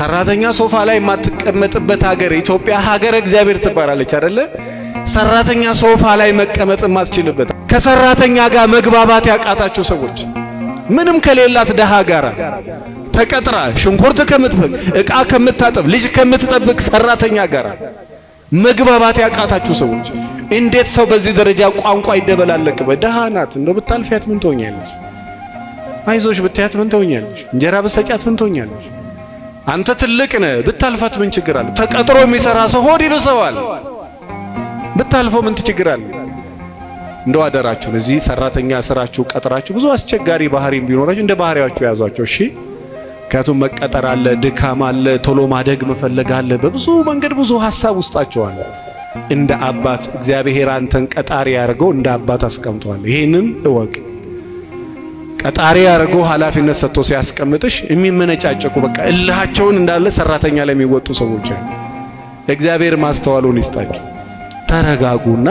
ሰራተኛ ሶፋ ላይ የማትቀመጥበት ሀገር ኢትዮጵያ ሀገር እግዚአብሔር ትባላለች አይደለ? ሰራተኛ ሶፋ ላይ መቀመጥ የማትችልበት ከሰራተኛ ጋር መግባባት ያቃታችሁ ሰዎች ምንም ከሌላት ደሃ ጋራ ተቀጥራ ሽንኩርት ከምትፈቅ ዕቃ ከምታጠብ ልጅ ከምትጠብቅ ሰራተኛ ጋራ መግባባት ያቃታችሁ ሰዎች እንዴት ሰው በዚህ ደረጃ ቋንቋ ይደበላለቅበት? ደሃ ናት እንደው ብታልፊያት ምን ትሆኛለሽ? አይዞሽ ብታያት ምን ትሆኛለሽ? እንጀራ ብትሰጫት ምን ትሆኛለሽ? አንተ ትልቅ ነህ ብታልፋት ምን ችግር አለ? ተቀጥሮ የሚሰራ ሰው ሆድ ይብሰዋል። ብታልፈው ምን ችግር አለ? እንደው አደራችሁን እዚህ ሰራተኛ ስራችሁ ቀጥራችሁ ብዙ አስቸጋሪ ባህሪም ቢኖራችሁ እንደ ባህሪያችሁ ያዟቸው። እሺ ምክንያቱም መቀጠር አለ፣ ድካም አለ፣ ቶሎ ማደግ መፈለግ አለ፣ በብዙ መንገድ ብዙ ሐሳብ ውስጣችሁ አለ። እንደ አባት እግዚአብሔር አንተን ቀጣሪ ያርገው እንደ አባት አስቀምጧል። ይሄንን እወቅ። ቀጣሪ ያርገው ኃላፊነት ሰጥቶ ሲያስቀምጥሽ የሚመነጫጨቁ በቃ እልሃቸውን እንዳለ ሰራተኛ ላይ የሚወጡ ሰዎች አሉ። እግዚአብሔር ማስተዋሉን ይስጣችሁ። ተረጋጉና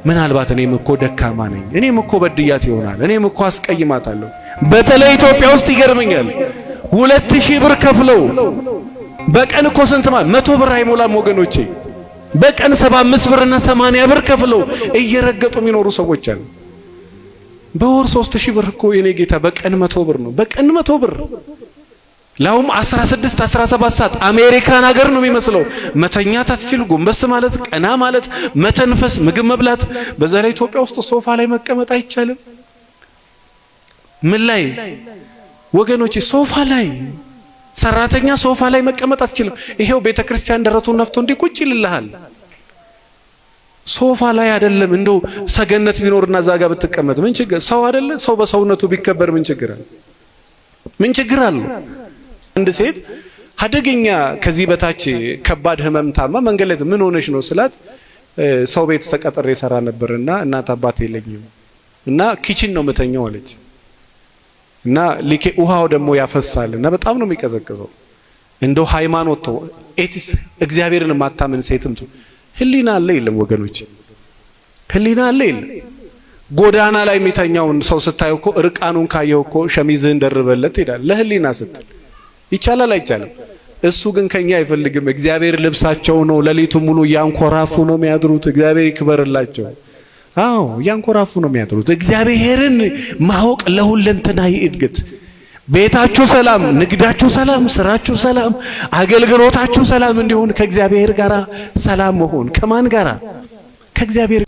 ምናልባት እኔም እኮ ደካማ ነኝ፣ እኔም እኮ በድያት ይሆናል፣ እኔም እኮ አስቀይማታለሁ። በተለይ ኢትዮጵያ ውስጥ ይገርመኛል 2000 ብር ከፍለው በቀን እኮ ስንት ማለት 100 ብር አይሞላም ወገኖቼ። በቀን 75 ብርና 80 ብር ከፍለው እየረገጡ የሚኖሩ ሰዎች አሉ። በወር 3000 ብር እኮ የኔ ጌታ በቀን 100 ብር ነው። በቀን 100 ብር ላውም 16 17 ሰዓት አሜሪካን ሀገር ነው የሚመስለው። መተኛት አትችል፣ ጎንበስ ማለት፣ ቀና ማለት፣ መተንፈስ፣ ምግብ መብላት። በዛ ላይ ኢትዮጵያ ውስጥ ሶፋ ላይ መቀመጥ አይቻልም። ምን ላይ ወገኖቼ? ሶፋ ላይ ሰራተኛ ሶፋ ላይ መቀመጥ አትችልም። ይሄው ቤተክርስቲያን ደረቱን ነፍቶ እንዲህ ቁጭ ይልልሃል። ሶፋ ላይ አይደለም እንደው ሰገነት ቢኖርና ዛጋ ብትቀመጥ ምን ችግር? ሰው አይደለ? ሰው በሰውነቱ ቢከበር ምን ችግር አለ? ምን ችግር አለ? አንድ ሴት አደገኛ ከዚህ በታች ከባድ ህመም ታማ መንገድ ላይ ምን ሆነሽ ነው ስላት ሰው ቤት ተቀጥሬ ሰራ ነበርና እናት አባት የለኝም እና ኪችን ነው መተኛው አለች። እና ሊኬ ውሃው ደግሞ ያፈሳልና በጣም ነው የሚቀዘቅዘው። እንደው ሃይማኖት ኤቲስ እግዚአብሔርን ማታመን ሴትም ህሊና አለ የለም ወገኖች? ህሊና አለ የለም? ጎዳና ላይ የሚተኛውን ሰው ስታየው እኮ እርቃኑን ካየው እኮ ሸሚዝህን ደርበለት ይላል። ለህሊና ስትል ይቻላል አይቻልም? እሱ ግን ከኛ አይፈልግም። እግዚአብሔር ልብሳቸው ነው። ሌሊቱ ሙሉ ያንኮራፉ ነው የሚያድሩት። እግዚአብሔር ይክበርላቸው። አዎ ያንኮራፉ ነው የሚያድሩት። እግዚአብሔርን ማወቅ ለሁለንተናዊ እድገት፣ ቤታችሁ ሰላም፣ ንግዳችሁ ሰላም፣ ስራችሁ ሰላም፣ አገልግሎታችሁ ሰላም እንዲሆን ከእግዚአብሔር ጋር ሰላም መሆን ከማን ጋር? ከእግዚአብሔር